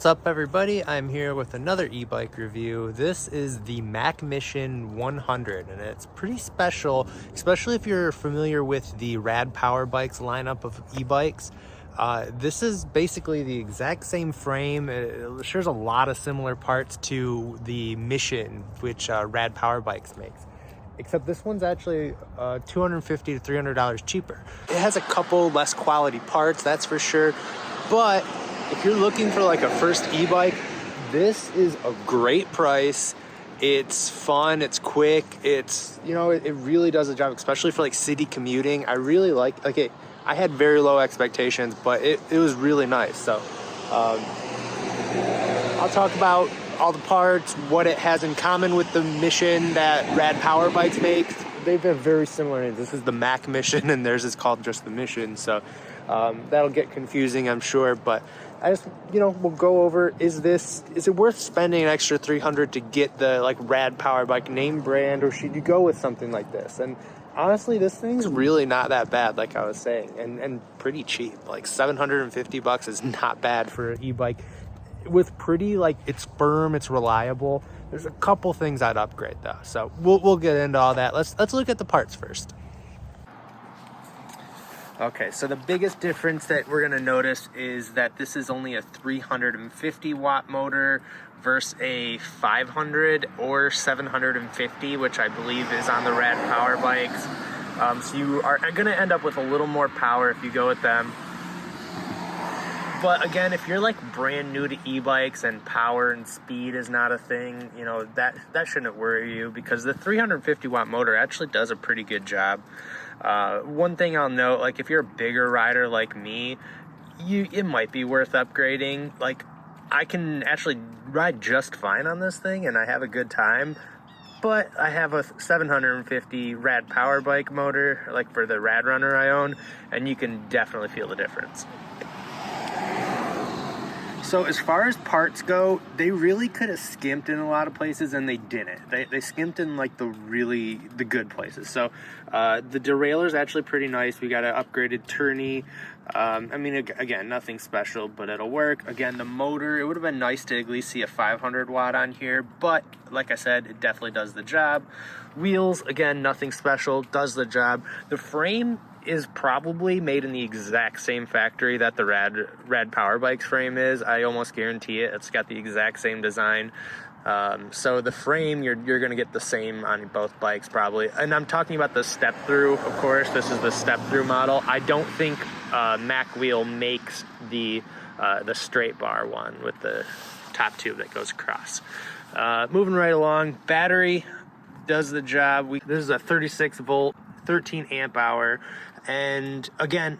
What's up everybody, I'm here with another e-bike review. This is the MacMission100 and it's pretty special, especially if you're familiar with the Rad Power Bikes lineup of e-bikes. This is basically the exact same frame. It shares a lot of similar parts to the Mission, which Rad Power Bikes makes. Except this one's actually $250 to $300 cheaper. It has a couple less quality parts, that's for sure, but if you're looking for like a first e-bike, this is a great price. It's fun, it's quick, it's, you know, it really does the job, especially for like city commuting. I really like it. I had very low expectations, but it was really nice. So I'll talk about all the parts, what it has in common with the Mission that Rad Power Bikes makes. They've been very similar names. This is the MacMission and theirs is called just the Mission. So that'll get confusing, I'm sure, but I just, we'll go over, is it worth spending an extra $300 to get the like Rad Power Bike name brand, or should you go with something like this? And honestly, this thing's really not that bad, like I was saying, and pretty cheap. Like $750 is not bad for an e-bike. With pretty, like, it's firm, it's reliable. There's a couple things I'd upgrade though, so we'll get into all that. Let's look at the parts first. Okay, so the biggest difference that we're gonna notice is that this is only a 350 watt motor versus a 500 or 750, which I believe is on the Rad Power Bikes. So you are gonna end up with a little more power if you go with them. But again, if you're like brand new to e-bikes and power and speed is not a thing, that shouldn't worry you, because the 350 watt motor actually does a pretty good job. One thing I'll note, like if you're a bigger rider like me, it might be worth upgrading. Like I can actually ride just fine on this thing and I have a good time, but I have a 750 Rad Power Bike motor, like for the Rad Runner I own, and you can definitely feel the difference. So as far as parts go, they really could have skimped in a lot of places, and they didn't. They skimped in like the good places. So the derailleur is actually pretty nice. We got an upgraded tourney. I mean, again, nothing special, but it'll work. Again, the motor, it would have been nice to at least see a 500 watt on here, but like I said, it definitely does the job. Wheels, again, nothing special, does the job. The frame is probably made in the exact same factory that the Rad Power Bikes frame is. I almost guarantee it. It's got the exact same design. So the frame, you're going to get the same on both bikes probably. And I'm talking about the step through, of course. This is the step through model. I don't think Macwheel makes the straight bar one with the top tube that goes across. Moving right along, battery does the job. This is a 36 volt, 13 amp hour. And again,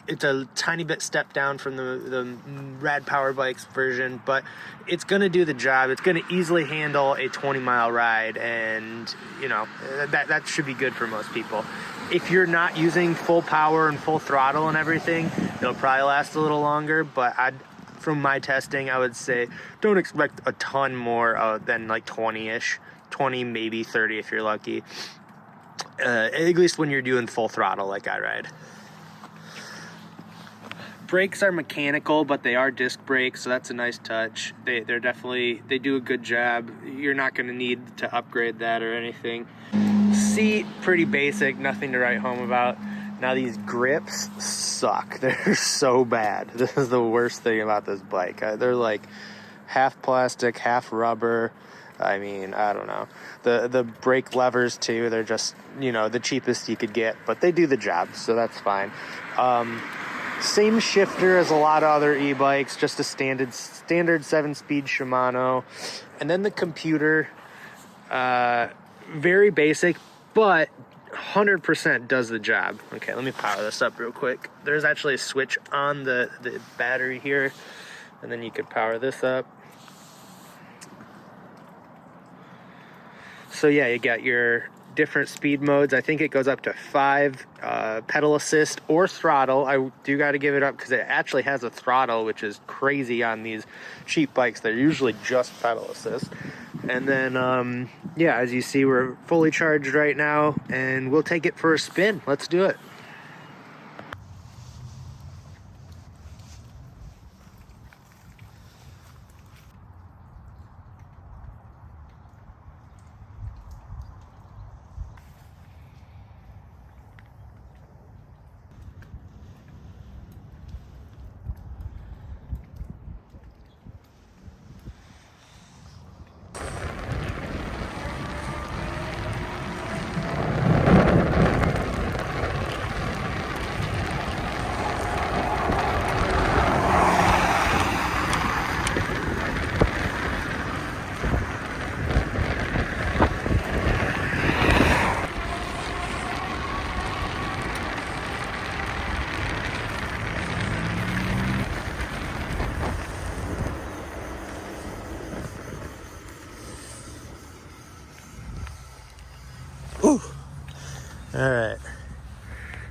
it's a tiny bit step down from the Rad Power Bikes version, but it's going to do the job. It's going to easily handle a 20-mile ride, and that should be good for most people. If you're not using full power and full throttle and everything, it'll probably last a little longer, but from my testing, I would say don't expect a ton more than like 20-ish, 20, maybe 30 if you're lucky. At least when you're doing full throttle like I ride. Brakes are mechanical, but they are disc brakes, so that's a nice touch. They do a good job. You're not going to need to upgrade that or anything. Seat, pretty basic, nothing to write home about. Now these grips suck. They're so bad. This is the worst thing about this bike. They're like half plastic, half rubber. I mean, I don't know. The brake levers too, they're just, the cheapest you could get, but they do the job, so that's fine. Same shifter as a lot of other e-bikes, just a standard 7-speed Shimano. And then the computer, very basic, but 100% does the job. Okay, let me power this up real quick. There's actually a switch on the battery here, and then you could power this up. So yeah, you got your different speed modes. I think it goes up to 5, pedal assist or throttle. I do got to give it up because it actually has a throttle, which is crazy on these cheap bikes. They're usually just pedal assist. And then, yeah, as you see, we're fully charged right now, and we'll take it for a spin. Let's do it. All right,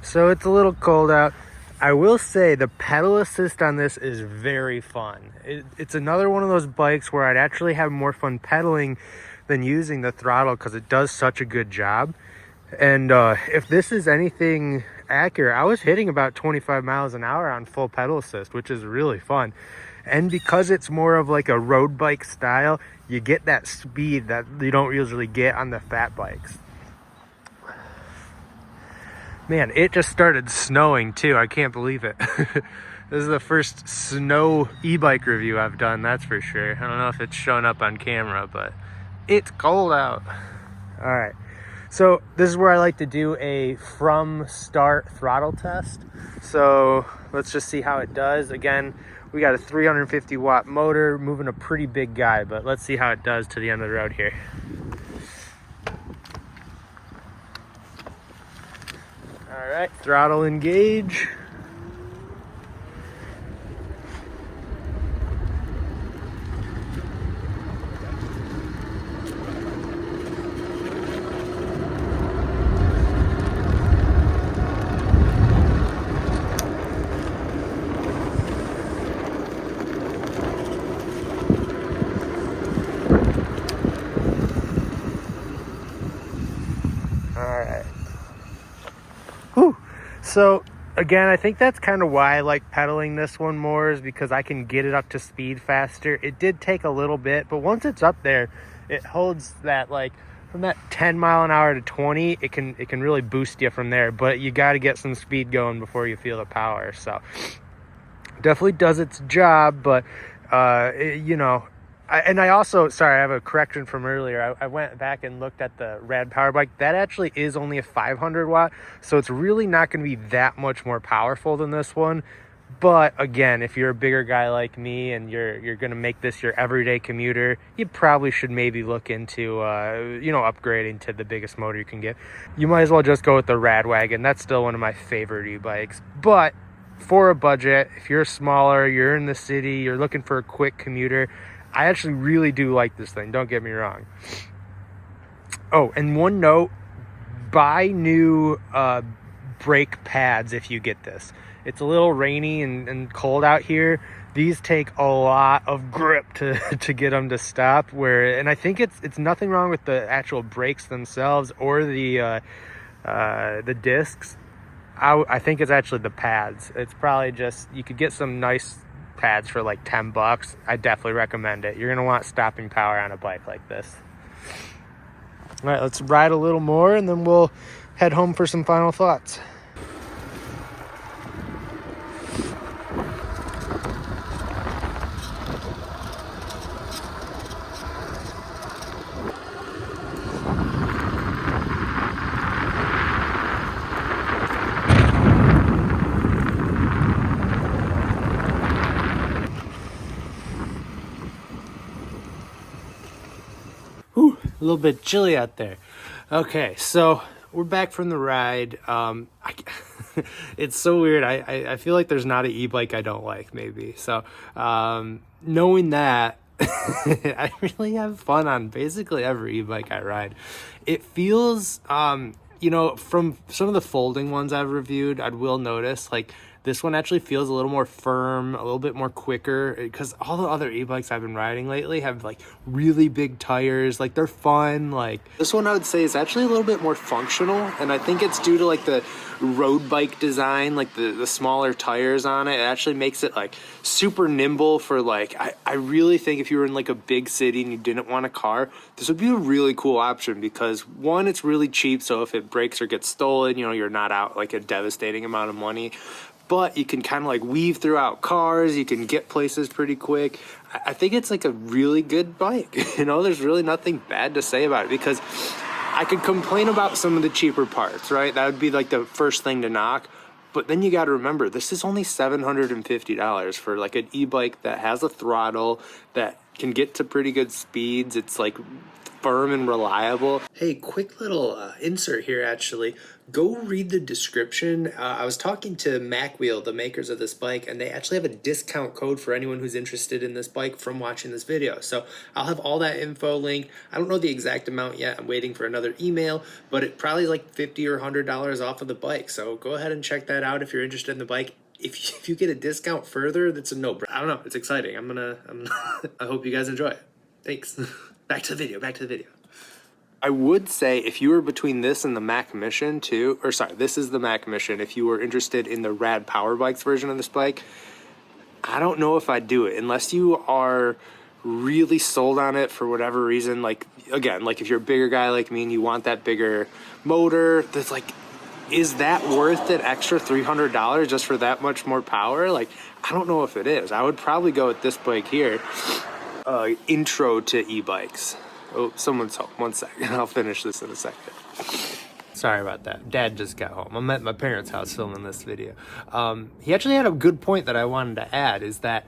so it's a little cold out. I will say the pedal assist on this is very fun. It's another one of those bikes where I'd actually have more fun pedaling than using the throttle because it does such a good job. And if this is anything accurate, I was hitting about 25 miles an hour on full pedal assist, which is really fun. And because it's more of like a road bike style, you get that speed that you don't usually get on the fat bikes. Man, it just started snowing too. I can't believe it. This is the first snow e-bike review I've done, that's for sure. I don't know if it's showing up on camera, but it's cold out. All right, so this is where I like to do a from start throttle test. So let's just see how it does. Again, we got a 350 watt motor moving a pretty big guy, but let's see how it does to the end of the road here. All right, throttle engage. So again, I think that's kind of why I like pedaling this one more, is because I can get it up to speed faster. It did take a little bit, but once it's up there, it holds that, like, from that 10 mile an hour to 20, it can really boost you from there, but you got to get some speed going before you feel the power. So definitely does its job, but you know, I also, sorry, I have a correction from earlier. I went back and looked at the Rad Power Bike. That actually is only a 500 watt, so it's really not going to be that much more powerful than this one. But again, if you're a bigger guy like me and you're going to make this your everyday commuter, you probably should maybe look into, you know, upgrading to the biggest motor you can get. You might as well just go with the Rad Wagon. That's still one of my favorite e-bikes. But for a budget, if you're smaller, you're in the city, you're looking for a quick commuter, I actually really do like this thing, don't get me wrong. Oh, and one note, buy new brake pads if you get this. It's a little rainy and cold out here. These take a lot of grip to get them to stop. And I think it's nothing wrong with the actual brakes themselves or the discs. I think it's actually the pads. It's probably just, you could get some nice pads for like $10. I definitely recommend it. You're gonna want stopping power on a bike like this. All right, let's ride a little more and then we'll head home for some final thoughts. Whew, a little bit chilly out there. Okay, so we're back from the ride. It's so weird. I feel like there's not an e-bike I don't like, maybe. So knowing that, I really have fun on basically every e-bike I ride. It feels, you know, from some of the folding ones I've reviewed, I will notice, like, this one actually feels a little more firm, a little bit more quicker, because all the other e-bikes I've been riding lately have like really big tires. Like, they're fun. Like, this one I would say is actually a little bit more functional, and I think it's due to like the road bike design, like the smaller tires on it. It actually makes it like super nimble for like, I really think if you were in like a big city and you didn't want a car, this would be a really cool option, because one, it's really cheap, so if it breaks or gets stolen, you know, you're not out like a devastating amount of money. But you can kind of like weave throughout cars. You can get places pretty quick. I think it's like a really good bike. You know, there's really nothing bad to say about it, because I could complain about some of the cheaper parts, right? That would be like the first thing to knock. But then you got to remember, this is only $750 for like an e-bike that has a throttle, that can get to pretty good speeds. It's like firm and reliable. Hey, quick little insert here actually. Go read the description. I was talking to Macwheel, the makers of this bike, and they actually have a discount code for anyone who's interested in this bike from watching this video. So I'll have all that info linked. I don't know the exact amount yet. I'm waiting for another email, but it probably like $50 or $100 off of the bike. So go ahead and check that out if you're interested in the bike. If you get a discount further, that's a no-brainer. I don't know. It's exciting. I hope you guys enjoy it. Thanks. Back to the video. I would say if you were between this and the MacMission too, or sorry, this is the MacMission. If you were interested in the Rad Power Bikes version of this bike, I don't know if I'd do it unless you are really sold on it for whatever reason. Like, again, like if you're a bigger guy like me and you want that bigger motor, that's like, is that worth an extra $300 just for that much more power? Like, I don't know if it is. I would probably go with this bike here. Intro to e-bikes. Oh, someone's home. 1 second. I'll finish this in a second. Sorry about that. Dad just got home. I'm at my parents' house filming this video. He actually had a good point that I wanted to add, is that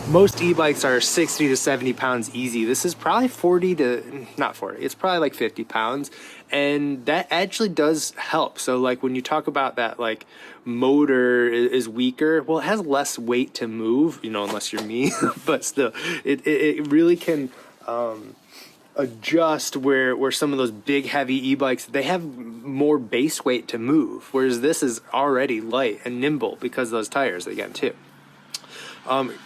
most e-bikes are 60 to 70 pounds easy. This is probably 40 to, not 40, it's probably like 50 pounds. And that actually does help. So like when you talk about that, like motor is weaker, well, it has less weight to move, you know, unless you're me, but still, it really can, adjust where some of those big heavy e-bikes, they have more base weight to move, whereas this is already light and nimble because of those tires again too.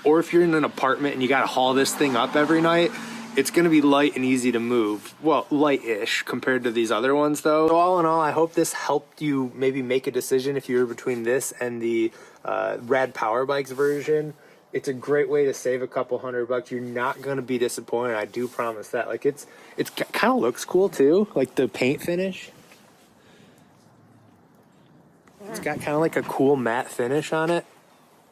Or if you're in an apartment and you got to haul this thing up every night, it's going to be light and easy to move. Well, light-ish compared to these other ones though. So all in all, I hope this helped you maybe make a decision if you're between this and the Rad Power Bikes version. It's a great way to save a couple $100. You're not going to be disappointed. I do promise that. Like it's kind of looks cool too. Like the paint finish. It's got kind of like a cool matte finish on it.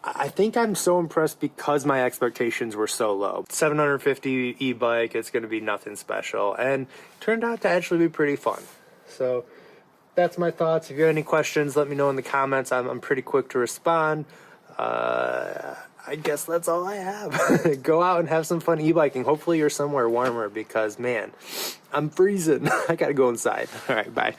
I think I'm so impressed because my expectations were so low. 750 e-bike, it's going to be nothing special, and it turned out to actually be pretty fun. So that's my thoughts. If you have any questions, let me know in the comments. I'm pretty quick to respond. I guess that's all I have. Go out and have some fun e-biking. Hopefully you're somewhere warmer because, man, I'm freezing. I got to go inside. All right, bye.